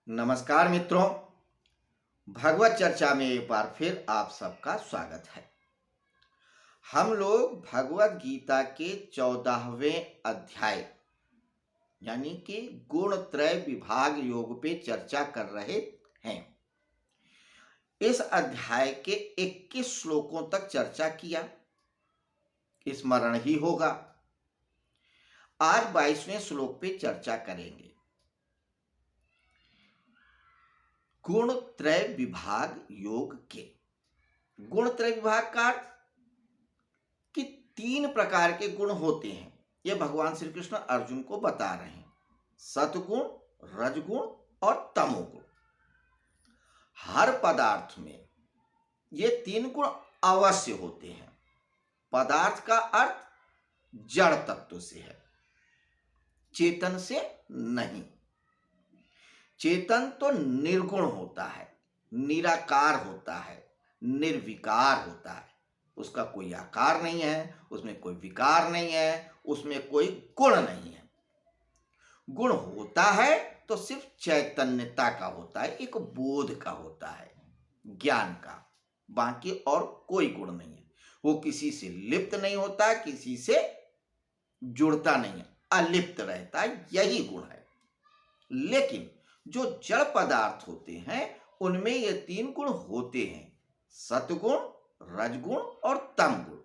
नमस्कार मित्रों। भगवत चर्चा में एक बार फिर आप सबका स्वागत है। हम लोग भगवत गीता के 14वें अध्याय यानी कि गुण त्रय विभाग योग पे चर्चा कर रहे हैं। इस अध्याय के 21 श्लोकों तक चर्चा किया, स्मरण ही होगा। आज 22वें श्लोक पे चर्चा करेंगे। गुण त्रय विभाग योग के गुण त्रय विभाग का अर्थ कि 3 प्रकार के गुण होते हैं। यह भगवान श्री कृष्ण अर्जुन को बता रहे हैं, सतगुण, रजगुण और तमोगुण। हर पदार्थ में ये 3 गुण अवश्य होते हैं। पदार्थ का अर्थ जड़ तत्व से है, चेतन से नहीं। चेतन तो निर्गुण होता है, निराकार होता है, निर्विकार होता है। उसका कोई आकार नहीं है, उसमें कोई विकार नहीं है, उसमें कोई गुण नहीं है। गुण होता है तो सिर्फ चैतन्यता का होता है, एक बोध का होता है, ज्ञान का। बाकी और कोई गुण नहीं है। वो किसी से लिप्त नहीं होता, किसी से जुड़ता नहीं है, अलिप्त रहता है, यही गुण है। लेकिन जो जड़ पदार्थ होते हैं उनमें ये 3 गुण होते हैं, सतगुण, रजगुण और तमगुण।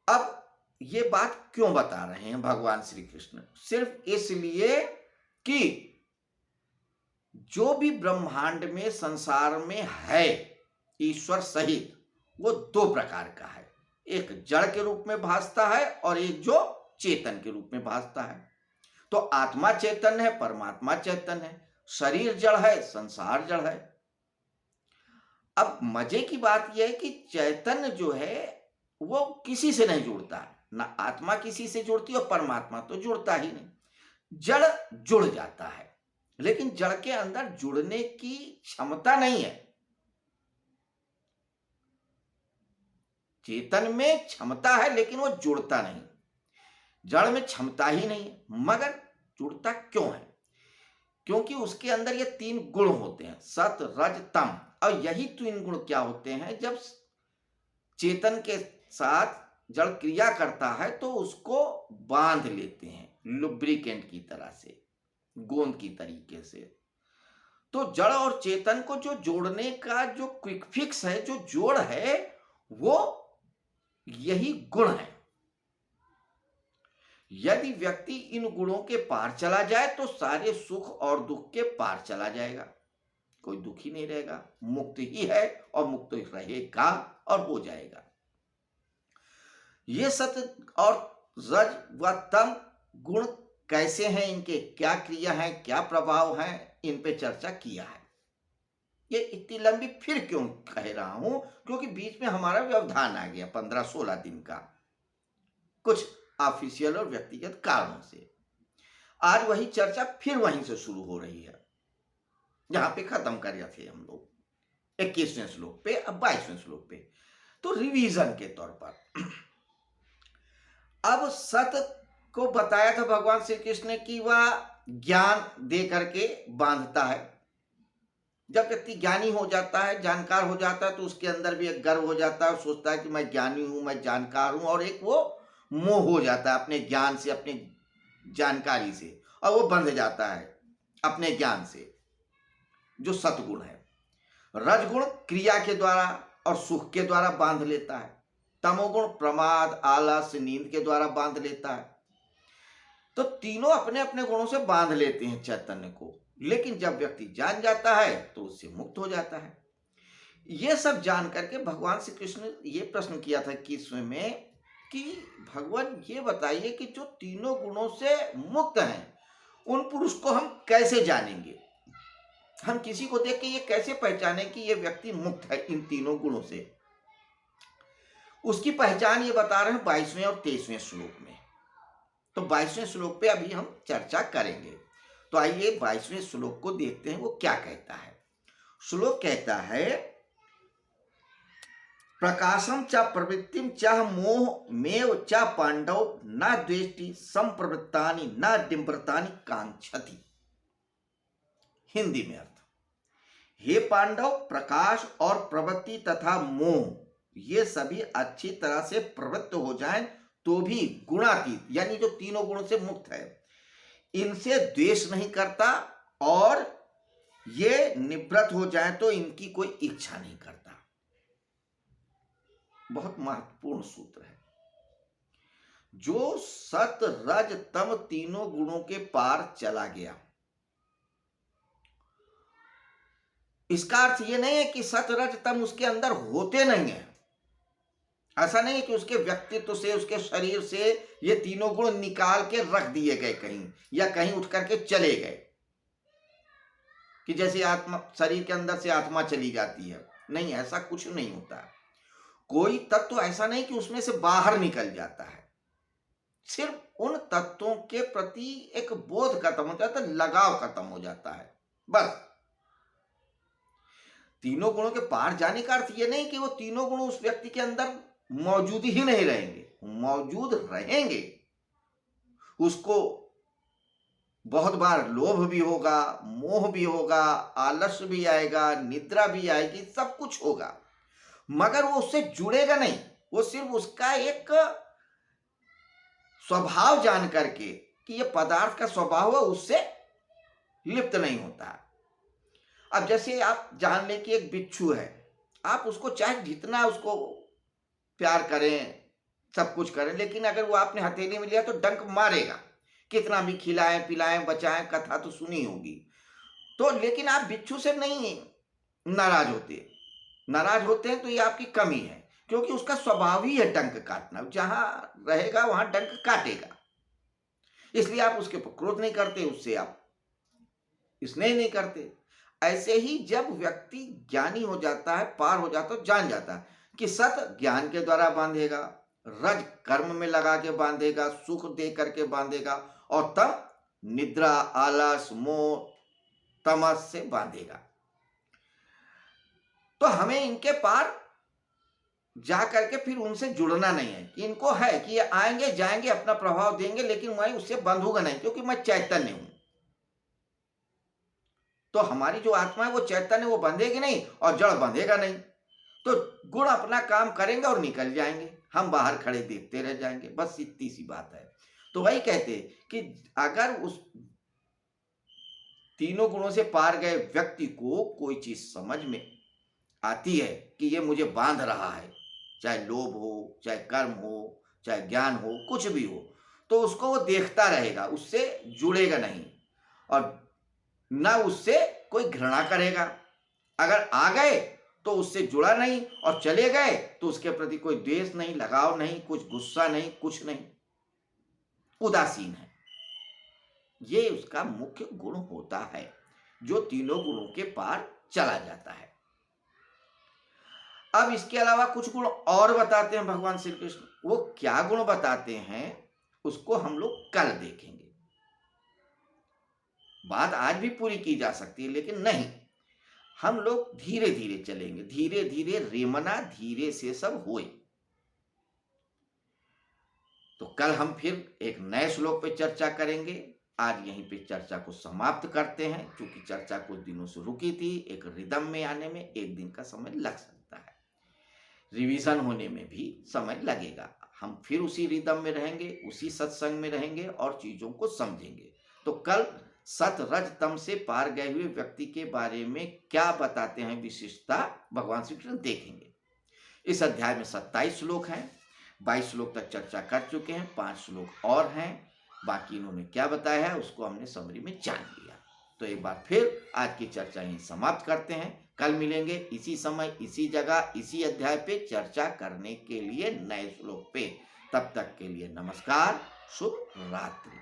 अब ये बात क्यों बता रहे हैं भगवान श्री कृष्ण? सिर्फ इसलिए कि जो भी ब्रह्मांड में, संसार में है, ईश्वर सहित, वो 2 प्रकार का है। एक जड़ के रूप में भासता है और एक जो चेतन के रूप में भासता है। तो आत्मा चेतन है, परमात्मा चेतन है। शरीर जड़ है, संसार जड़ है। अब मजे की बात यह है कि चैतन्य जो है वो किसी से नहीं जुड़ता है, ना आत्मा किसी से जुड़ती और परमात्मा तो जुड़ता ही नहीं। जड़ जुड़ जाता है, लेकिन जड़ के अंदर जुड़ने की क्षमता नहीं है। चेतन में क्षमता है लेकिन वो जुड़ता नहीं। जड़ में क्षमता ही नहीं है, मगर जुड़ता क्यों है? क्योंकि उसके अंदर ये 3 गुण होते हैं, सत, रज, तम। और यही 3 गुण क्या होते हैं? जब चेतन के साथ जड़ क्रिया करता है तो उसको बांध लेते हैं, लुब्रिकेंट की तरह से, गोंद की तरीके से। तो जड़ और चेतन को जो जोड़ने का जो क्विक फिक्स है, जो जोड़ है, वो यही गुण है। यदि व्यक्ति इन गुणों के पार चला जाए तो सारे सुख और दुख के पार चला जाएगा, कोई दुख ही नहीं रहेगा, मुक्त ही है और मुक्त रहेगा और हो जाएगा। ये सत और रज व तम गुण कैसे हैं, इनके क्या क्रिया है, क्या प्रभाव है, इन पे चर्चा किया है। ये इतनी लंबी फिर क्यों कह रहा हूं? क्योंकि बीच में हमारा व्यवधान आ गया 15-16 दिन का, कुछ ऑफिशियल और व्यक्तिगत कारणों से। आज वही चर्चा फिर वहीं से शुरू हो रही है जहां पे खत्म कर रहे थे हम लोग 21वें श्लोक पे, अब 22वें श्लोक पे। तो रिवीजन के तौर पर अब सत को बताया था भगवान श्री कृष्ण ने कि वह ज्ञान दे करके बांधता है। जब व्यक्ति ज्ञानी हो जाता है, जानकार हो जाता है, तो उसके अंदर भी एक गर्व हो जाता है, सोचता है कि मैं ज्ञानी हूं, मैं जानकार हूं, और एक वो मोह हो जाता है अपने ज्ञान से, अपने जानकारी से, और वो बंध जाता है अपने ज्ञान से, जो सतगुण है। रजगुण क्रिया के द्वारा और सुख के द्वारा बांध लेता है। तमोगुण प्रमाद, आलस, नींद के द्वारा बांध लेता है। तो तीनों अपने अपने गुणों से बांध लेते हैं चैतन्य को, लेकिन जब व्यक्ति जान जाता है तो उससे मुक्त हो जाता है। यह सब जान करके भगवान श्री कृष्ण ने यह प्रश्न किया था 21वें में कि भगवान ये बताइए कि जो तीनों गुणों से मुक्त हैं उन पुरुष को हम कैसे जानेंगे? हम किसी को देख के ये कैसे पहचाने कि ये व्यक्ति मुक्त है इन तीनों गुणों से? उसकी पहचान ये बता रहे हैं 22वें और 23वें श्लोक में। तो 22वें श्लोक पे अभी हम चर्चा करेंगे। तो आइए 22वें श्लोक को देखते हैं, वो क्या कहता है। श्लोक कहता है, प्रकाशम च प्रवृत्तिम च मोह मेव च पांडव न द्वेष्टि संप्रवृत्तानि न डिम्बरतानि कांक्षति। हिंदी में अर्थ, हे पांडव, प्रकाश और प्रवृत्ति तथा मोह ये सभी अच्छी तरह से प्रवृत्त हो जाएं तो भी गुणातीत यानी जो तीनों गुणों से मुक्त है, इनसे द्वेष नहीं करता और ये निवृत्त हो जाए तो इनकी कोई इच्छा नहीं करता। बहुत महत्वपूर्ण सूत्र है। जो सत रज तम तीनों गुणों के पार चला गया, इसका अर्थ ये नहीं है कि सत रज तम उसके अंदर होते नहीं है। ऐसा नहीं है कि उसके व्यक्तित्व से, उसके शरीर से ये तीनों गुण निकाल के रख दिए गए कहीं या कहीं उठ करके चले गए, कि जैसे आत्मा शरीर के अंदर से आत्मा चली जाती है। नहीं, ऐसा कुछ नहीं होता। कोई तत्व ऐसा नहीं कि उसमें से बाहर निकल जाता है, सिर्फ उन तत्वों के प्रति एक बोध खत्म हो जाता है, लगाव खत्म हो जाता है, बस। तीनों गुणों के पार जाने का अर्थ यह नहीं कि वो तीनों गुण उस व्यक्ति के अंदर मौजूद ही नहीं रहेंगे, मौजूद रहेंगे। उसको बहुत बार लोभ भी होगा, मोह भी होगा, आलस्य भी आएगा, निद्रा भी आएगी, सब कुछ होगा, मगर वो उससे जुड़ेगा नहीं। वो सिर्फ उसका एक स्वभाव जान करके कि ये पदार्थ का स्वभाव है, उससे लिप्त नहीं होता। अब जैसे आप जान लें कि एक बिच्छू है, आप उसको चाहे जितना उसको प्यार करें, सब कुछ करें, लेकिन अगर वो आपने हथेली में लिया तो डंक मारेगा। कितना भी खिलाएं पिलाएं बचाएं, कथा तो सुनी होगी। तो लेकिन आप बिच्छू से नहीं नाराज होते। नाराज होते हैं तो ये आपकी कमी है, क्योंकि उसका स्वभाव ही है डंक काटना। जहां रहेगा वहां डंक काटेगा, इसलिए आप उसके ऊपर क्रोध नहीं करते, उससे आप स्नेह नहीं करते। ऐसे ही जब व्यक्ति ज्ञानी हो जाता है, पार हो जाता है, जान जाता है कि सत ज्ञान के द्वारा बांधेगा, रज कर्म में लगा के बांधेगा, सुख दे करके बांधेगा, और तब निद्रा, आलस, मोह, तमस से बांधेगा। तो हमें इनके पार जा करके फिर उनसे जुड़ना नहीं है कि इनको है कि ये आएंगे जाएंगे, अपना प्रभाव देंगे, लेकिन मैं उससे बंधूंगा नहीं, क्योंकि मैं चैतन्य हूं। तो हमारी जो आत्मा है वो चैतन्य, वो बंधेगी नहीं और जड़ बंधेगा नहीं। तो गुण अपना काम करेंगे और निकल जाएंगे, हम बाहर खड़े देखते रह जाएंगे, बस इतनी सी बात है। तो वही कहते कि अगर उस तीनों गुणों से पार गए व्यक्ति को कोई चीज समझ में आती है कि ये मुझे बांध रहा है, चाहे लोभ हो, चाहे कर्म हो, चाहे ज्ञान हो, कुछ भी हो, तो उसको वो देखता रहेगा, उससे जुड़ेगा नहीं और ना उससे कोई घृणा करेगा। अगर आ गए तो उससे जुड़ा नहीं, और चले गए तो उसके प्रति कोई द्वेष नहीं, लगाव नहीं, कुछ गुस्सा नहीं, कुछ नहीं, उदासीन है। ये उसका मुख्य गुण होता है, जो तीनों गुणों के पार चला जाता है। अब इसके अलावा कुछ गुण और बताते हैं भगवान श्री कृष्ण। वो क्या गुण बताते हैं उसको हम लोग कल देखेंगे। बात आज भी पूरी की जा सकती है, लेकिन नहीं, हम लोग धीरे धीरे चलेंगे, धीरे धीरे रेमना धीरे से सब होए। तो कल हम फिर एक नए श्लोक पे चर्चा करेंगे। आज यहीं पे चर्चा को समाप्त करते हैं, क्योंकि चर्चा कुछ दिनों से रुकी थी। एक रिदम में आने में एक दिन का समय लग सकता है, रिवीजन होने में भी समय लगेगा। हम फिर उसी रिदम में रहेंगे, उसी सत्संग में रहेंगे और चीजों को समझेंगे। तो कल सत रज तम से पार गए हुए व्यक्ति के बारे में क्या बताते हैं विशिष्टता, भगवान श्री कृष्ण देखेंगे। इस अध्याय में 27 श्लोक हैं, 22 श्लोक तक चर्चा कर चुके हैं, 5 श्लोक और हैं। बाकी इन्होंने क्या बताया है उसको हमने समरी में जान लिया। तो एक बार फिर आज की चर्चा यहीं समाप्त करते हैं। कल मिलेंगे इसी समय, इसी जगह, इसी अध्याय पे चर्चा करने के लिए नए श्लोक पे। तब तक के लिए नमस्कार, शुभ रात्रि।